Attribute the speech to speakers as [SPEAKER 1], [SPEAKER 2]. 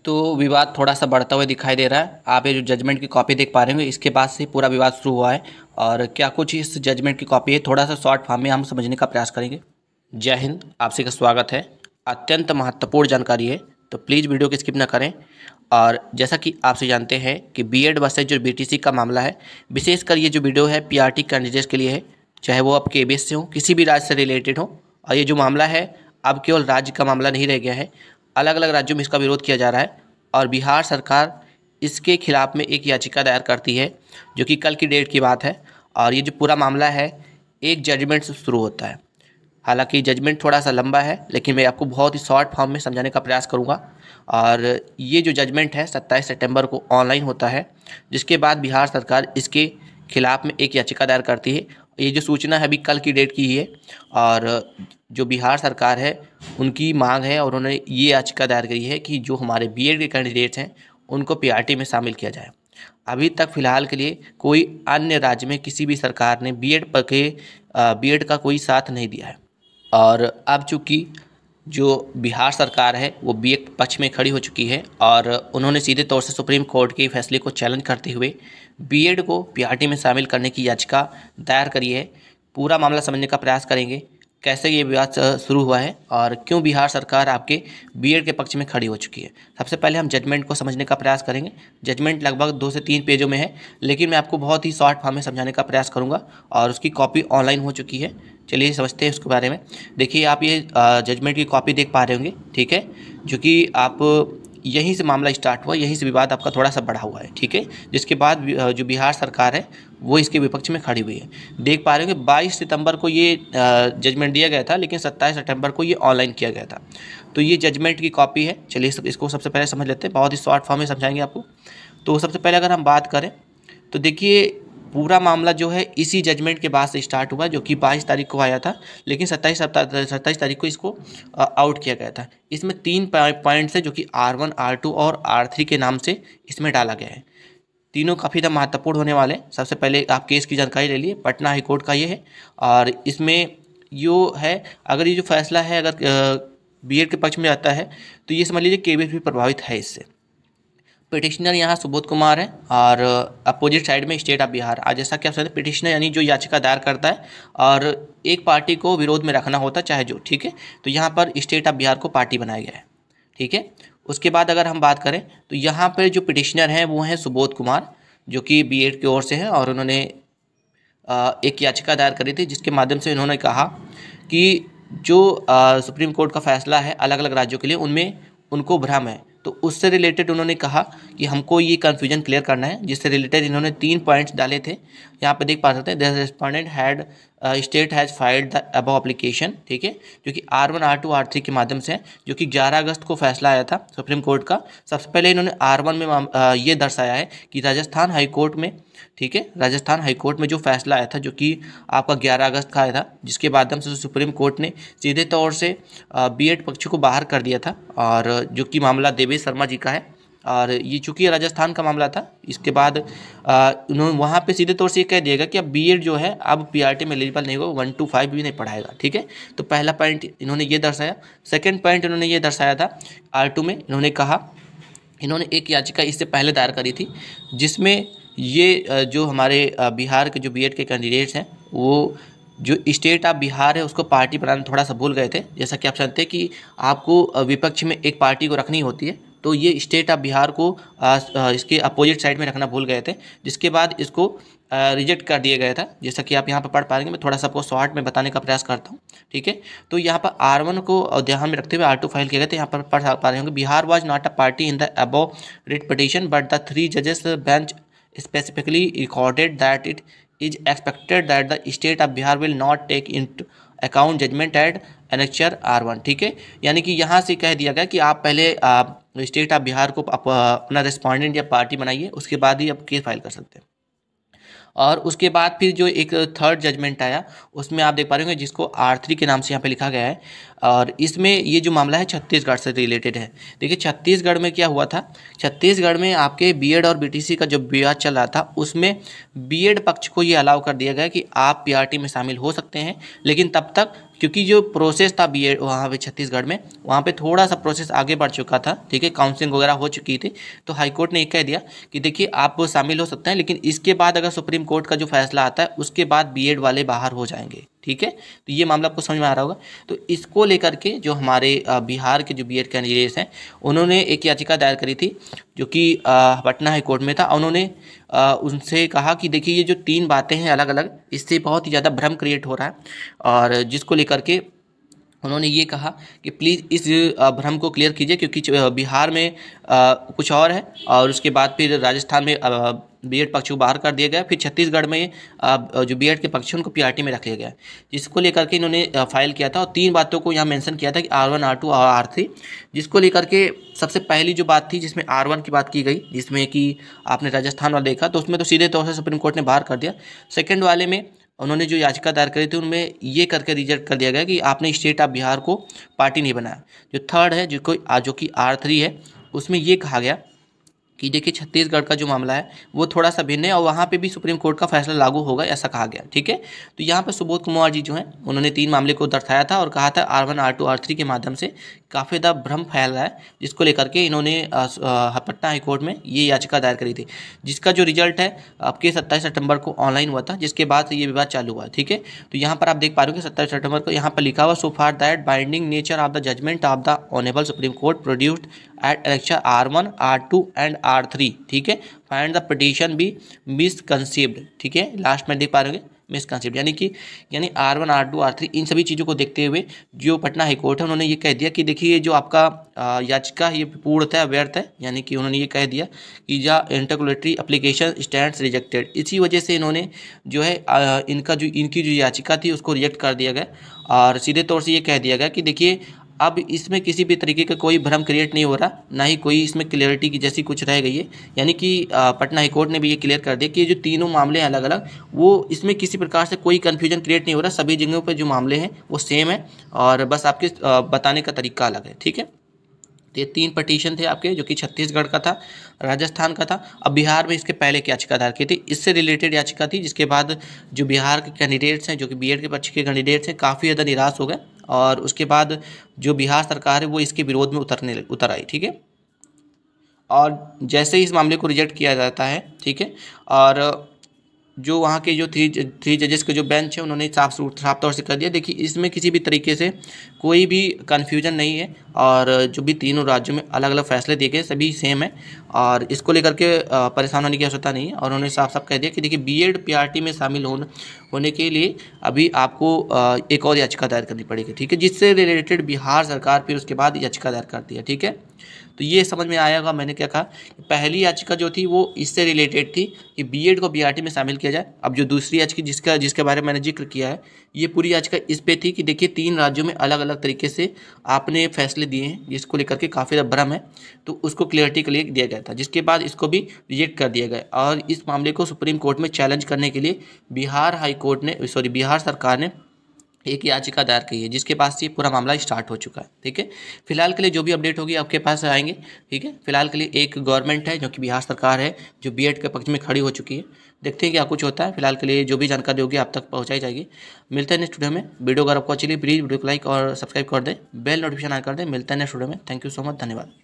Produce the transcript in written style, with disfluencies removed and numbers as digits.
[SPEAKER 1] तो विवाद थोड़ा सा बढ़ता हुआ दिखाई दे रहा है। आप ये जो जजमेंट की कॉपी देख पा रहे होंगे, इसके बाद से पूरा विवाद शुरू हुआ है। और क्या कुछ इस जजमेंट की कॉपी है, थोड़ा सा शॉर्ट फॉर्म में हम समझने का प्रयास करेंगे। जय हिंद, आप सभी का स्वागत है। अत्यंत महत्वपूर्ण जानकारी है, तो प्लीज़ वीडियो को स्किप ना करें। और जैसा कि आपसे जानते हैं कि बीएड वर्सेज जो बीटीसी का मामला है, विशेषकर ये जो वीडियो है पीआरटी कैंडिडेट्स के लिए है, चाहे वो आप केबीएस से हो, किसी भी राज्य से रिलेटेड हो। और ये जो मामला है अब केवल राज्य का मामला नहीं रह गया है, अलग अलग राज्यों में इसका विरोध किया जा रहा है। और बिहार सरकार इसके खिलाफ में एक याचिका दायर करती है, जो कि कल की डेट की बात है। और ये जो पूरा मामला है एक जजमेंट से शुरू होता है। हालांकि जजमेंट थोड़ा सा लंबा है, लेकिन मैं आपको बहुत ही शॉर्ट फॉर्म में समझाने का प्रयास करूंगा। और ये जो जजमेंट है 27 सितंबर को ऑनलाइन होता है, जिसके बाद बिहार सरकार इसके खिलाफ में एक याचिका दायर करती है। ये जो सूचना है अभी कल की डेट की ही है। और जो बिहार सरकार है उनकी मांग है, और उन्होंने ये याचिका दायर करी है कि जो हमारे बीएड के कैंडिडेट्स हैं उनको पीआरटी में शामिल किया जाए। अभी तक फ़िलहाल के लिए कोई अन्य राज्य में किसी भी सरकार ने बीएड का कोई साथ नहीं दिया है। और अब चूँकि जो बिहार सरकार है वो बीएड पक्ष में खड़ी हो चुकी है, और उन्होंने सीधे तौर से सुप्रीम कोर्ट के फैसले को चैलेंज करते हुए बीएड को पीआरटी में शामिल करने की याचिका दायर करी है। पूरा मामला समझने का प्रयास करेंगे, कैसे ये विवाद शुरू हुआ है और क्यों बिहार सरकार आपके बीएड के पक्ष में खड़ी हो चुकी है। सबसे पहले हम जजमेंट को समझने का प्रयास करेंगे। जजमेंट लगभग 2 से 3 पेजों में है, लेकिन मैं आपको बहुत ही शॉर्ट फॉर्म में समझाने का प्रयास करूंगा, और उसकी कॉपी ऑनलाइन हो चुकी है। चलिए समझते हैं उसके बारे में। देखिए, आप ये जजमेंट की कॉपी देख पा रहे होंगे, ठीक है, जो कि आप यहीं से मामला स्टार्ट हुआ, यहीं से विवाद आपका थोड़ा सा बढ़ा हुआ है, ठीक है। जिसके बाद जो बिहार सरकार है वो इसके विपक्ष में खड़ी हुई है। देख पा रहे हो कि 22 सितंबर को ये जजमेंट दिया गया था, लेकिन 27 सितंबर को ये ऑनलाइन किया गया था। तो ये जजमेंट की कॉपी है। चलिए इसको सबसे पहले समझ लेते हैं, बहुत ही शॉर्ट फॉर्म में समझाएंगे आपको। तो सबसे पहले अगर हम बात करें तो देखिए, पूरा मामला जो है इसी जजमेंट के बाद से स्टार्ट हुआ, जो कि 22 तारीख को आया था, लेकिन 27 तारीख को इसको आउट किया गया था। इसमें 3 पॉइंट्स है, जो कि R1, R2 और R3 के नाम से इसमें डाला गया है। तीनों काफ़ी ज़्यादा महत्वपूर्ण होने वाले। सबसे पहले आप केस की जानकारी ले लिए, पटना हाई कोर्ट का ये है। और इसमें जो है, अगर ये जो फैसला है अगर बीएड के पक्ष में आता है, तो ये समझ लीजिए केबीएस भी प्रभावित है इससे। पिटिशनर यहाँ सुबोध कुमार है, और अपोजिट साइड में स्टेट ऑफ बिहार। आज जैसा कि आप समझते हैं, पिटिशनर यानी जो याचिका दायर करता है और एक पार्टी को विरोध में रखना होता है, चाहे जो, ठीक है। तो यहाँ पर स्टेट ऑफ बिहार को पार्टी बनाया गया है, ठीक है। उसके बाद अगर हम बात करें तो यहाँ पर जो पिटिशनर हैं वो हैं सुबोध कुमार, जो कि बीएड की ओर से है। और उन्होंने एक याचिका दायर करी थी, जिसके माध्यम से उन्होंने कहा कि जो सुप्रीम कोर्ट का फैसला है अलग अलग राज्यों के लिए, उनमें उनको भ्रम है। तो उससे रिलेटेड उन्होंने कहा कि हमको ये कन्फ्यूजन क्लियर करना है, जिससे रिलेटेड इन्होंने 3 पॉइंट्स डाले थे। यहाँ पे देख पा सकते हैं, the respondent had state has filed the above application, ठीक है, जो कि R1, R2, R3 के माध्यम से है, जो कि 11 अगस्त को फैसला आया था सुप्रीम कोर्ट का। सबसे पहले इन्होंने R1 में ये दर्शाया है कि राजस्थान हाई कोर्ट में, ठीक है, राजस्थान हाई कोर्ट में जो फैसला आया था, जो कि आपका 11 अगस्त का आया था, जिसके माध्यम से सुप्रीम कोर्ट ने सीधे तौर से बीएड पक्ष को बाहर कर दिया था, और जो कि मामला देवेश शर्मा जी का है। और ये चूँकि राजस्थान का मामला था, इसके बाद उन्होंने वहाँ पे सीधे तौर से ये कह दिएगा कि अब बीएड जो है अब पीआरटी में एलिजिबल नहीं होगा, 1 to 5 भी नहीं पढ़ाएगा, ठीक है। तो पहला पॉइंट इन्होंने ये दर्शाया। सेकेंड पॉइंट इन्होंने ये दर्शाया था, R2 में इन्होंने कहा, इन्होंने एक याचिका इससे पहले दायर करी थी, जिसमें ये जो हमारे बिहार के जो बीएड के कैंडिडेट्स हैं, वो जो स्टेट ऑफ बिहार है उसको पार्टी बनाना थोड़ा सा भूल गए थे। जैसा कि आप जानते हैं कि आपको विपक्ष में एक पार्टी को रखनी होती है, तो ये स्टेट ऑफ बिहार को इसके अपोजिट साइड में रखना भूल गए थे, जिसके बाद इसको रिजेक्ट कर दिया गया था। जैसा कि आप यहाँ पर पढ़ पाएंगे, मैं थोड़ा सा आपको शॉर्ट में बताने का प्रयास करता हूँ, ठीक है। तो यहाँ पर R1 को ध्यान में रखते हुए R2 फाइल किया गया था। यहाँ पर पढ़ पा रहे होंगे, Bihar was not a party in the above writ petition, but the 3 जजेस bench specifically recorded that it is expected that the state of Bihar will not take into account judgment at annexure R1, ठीक है। यानी कि यहाँ से कह दिया गया कि आप पहले स्टेट ऑफ बिहार को अपना रेस्पोंडेंट या पार्टी बनाइए, उसके बाद ही आप केस फाइल कर सकते हैं। और उसके बाद फिर जो एक थर्ड जजमेंट आया, उसमें आप देख पा रहे होंगे, जिसको R3 के नाम से यहाँ पे लिखा गया है। और इसमें ये जो मामला है छत्तीसगढ़ से रिलेटेड है। देखिए छत्तीसगढ़ में क्या हुआ था, छत्तीसगढ़ में आपके बीएड और बीटीसी का जो विवाद चल रहा था उसमें बीएड पक्ष को ये अलाउ कर दिया गया कि आप पीआरटी में शामिल हो सकते हैं, लेकिन तब तक क्योंकि जो प्रोसेस था बीएड वहाँ पे छत्तीसगढ़ में, वहाँ पे थोड़ा सा प्रोसेस आगे बढ़ चुका था, ठीक है, काउंसलिंग वगैरह हो चुकी थी, तो हाईकोर्ट ने ये कह दिया कि देखिए आप शामिल हो सकते हैं, लेकिन इसके बाद अगर सुप्रीम कोर्ट का जो फैसला आता है उसके बाद बीएड वाले बाहर हो जाएंगे, ठीक है। तो ये मामला आपको समझ में आ रहा होगा। तो इसको लेकर के जो हमारे बिहार के जो बीएड कैंडिडेट्स हैं उन्होंने एक याचिका दायर करी थी जो कि पटना हाई कोर्ट में था। उन्होंने उनसे कहा कि देखिए ये जो 3 बातें हैं अलग अलग, इससे बहुत ही ज़्यादा भ्रम क्रिएट हो रहा है, और जिसको लेकर के उन्होंने ये कहा कि प्लीज़ इस भ्रम को क्लियर कीजिए, क्योंकि बिहार में कुछ और है और उसके बाद फिर राजस्थान में बीएड पक्ष को बाहर कर दिया गया, फिर छत्तीसगढ़ में जो बीएड के पक्ष हैं उनको पीआरटी में रख लिया गया, जिसको लेकर के इन्होंने फाइल किया था और 3 बातों को यहाँ मेंशन किया था कि R1 R2 और R3, जिसको लेकर के सबसे पहली जो बात थी जिसमें R1 की बात की गई, जिसमें कि आपने राजस्थान वाला देखा तो उसमें तो सीधे तौर से सुप्रीम कोर्ट ने बाहर कर दिया। सेकेंड वाले में उन्होंने जो याचिका दायर करी थी उनमें ये करके रिजेक्ट कर दिया गया कि आपने स्टेट ऑफ बिहार को पार्टी नहीं बनाया। जो थर्ड है जो कि R3 है, उसमें ये कहा गया कि देखिए छत्तीसगढ़ का जो मामला है वो थोड़ा सा भिन्न है और वहाँ पे भी सुप्रीम कोर्ट का फैसला लागू होगा, ऐसा कहा गया, ठीक है। तो यहाँ पर सुबोध कुमार जी जो हैं उन्होंने 3 मामले को दर्शाया था और कहा था R1 R2 R3 के माध्यम से काफ़ी ज़्यादा भ्रम फैल रहा है, जिसको लेकर के इन्होंने पटना हाई कोर्ट में ये याचिका दायर करी थी, जिसका जो रिजल्ट है आपके 27 सितंबर को ऑनलाइन हुआ था, जिसके बाद ये विवाद चालू हुआ, ठीक है। तो यहाँ पर आप देख पा रहे हो कि 27 सितंबर को यहाँ पर लिखा हुआ, so far that binding nature of the judgment of the honourable Supreme Court produced at election R1 R2 and R3, ठीक है, find the petition be misconceived, ठीक है, लास्ट में देख पा रहे होंगे मिसकंसीव्ड, यानी R1 R2 R3 इन सभी चीज़ों को देखते हुए जो पटना हाई कोर्ट है उन्होंने ये कह दिया कि देखिए जो आपका याचिका ये पूर्णतः व्यर्थ है, यानी कि उन्होंने ये कह दिया कि या इंटरक्युलेटरी एप्लीकेशन स्टैंड्स रिजेक्टेड। इसी वजह से इन्होंने जो है इनकी जो याचिका थी उसको रिजेक्ट कर दिया गया और सीधे तौर से ये कह दिया गया कि देखिए अब इसमें किसी भी तरीके का कोई भ्रम क्रिएट नहीं हो रहा, ना ही कोई इसमें क्लियरिटी की जैसी कुछ रह गई है, यानी कि पटना हाई कोर्ट ने भी ये क्लियर कर दिया कि ये जो तीनों मामले हैं अलग अलग, वो इसमें किसी प्रकार से कोई कन्फ्यूजन क्रिएट नहीं हो रहा, सभी जगहों पर जो मामले हैं वो सेम है और बस आपके बताने का तरीका अलग है, ठीक है। तो ये 3 पटिशन थे आपके, जो कि छत्तीसगढ़ का था, राजस्थान का था, अब बिहार में इसके पहले की याचिका दायर की थी, इससे रिलेटेड याचिका थी, जिसके बाद जो बिहार के कैंडिडेट्स हैं जो कि बीएड के पक्ष के कैंडिडेट्स हैं काफ़ी ज़्यादा निराश हो गए और उसके बाद जो बिहार सरकार है वो इसके विरोध में उतर आई, ठीक है। और जैसे ही इस मामले को रिजेक्ट किया जाता है, ठीक है, और जो वहाँ के जो थ्री जजेस के जो बेंच है उन्होंने साफ तौर से कर दिया, देखिए इसमें किसी भी तरीके से कोई भी कन्फ्यूजन नहीं है और जो भी तीनों राज्यों में अलग अलग फैसले दिए गए सभी सेम है और इसको लेकर के परेशान होने की आवश्यकता नहीं है। और उन्होंने साफ कह दिया कि देखिए बीएड पीआरटी में शामिल होने के लिए अभी आपको एक और याचिका दायर करनी पड़ेगी, ठीक है, जिससे रिलेटेड बिहार सरकार फिर उसके बाद याचिका दायर करती है, ठीक है। तो ये समझ में आएगा मैंने क्या कहा, पहली याचिका जो थी वो इससे रिलेटेड थी कि बीएड को बीआरटी में शामिल किया जाए। अब जो दूसरी याचिका जिसके बारे में मैंने जिक्र किया है, ये पूरी याचिका इस पे थी कि देखिए 3 राज्यों में अलग अलग तरीके से आपने फैसले दिए हैं जिसको लेकर के काफ़ी ज़्यादा भ्रम है, तो उसको क्लियरिटी के लिए दिया गया था, जिसके बाद इसको भी रिजेक्ट कर दिया गया और इस मामले को सुप्रीम कोर्ट में चैलेंज करने के लिए बिहार सरकार ने एक याचिका दायर की है, जिसके पास ये पूरा मामला स्टार्ट हो चुका है, ठीक है। फिलहाल के लिए जो भी अपडेट होगी आपके पास आएंगे, ठीक है। फिलहाल के लिए एक गवर्नमेंट है जो कि बिहार सरकार है जो बीएड के पक्ष में खड़ी हो चुकी है, देखते हैं क्या कुछ होता है। फिलहाल के लिए जो भी जानकारी होगी आप तक पहुँचाई जाएगी। मिलते हैं नेक्स्ट वीडियो में। वीडियो अगर आपको अच्छी लगी प्लीज़ वीडियो को लाइक और सब्सक्राइब कर दें, बेल नोटिफिकेशन ऑन कर दें। मिलते हैं नेक्स्ट वीडियो में। थैंक यू सो मच, धन्यवाद।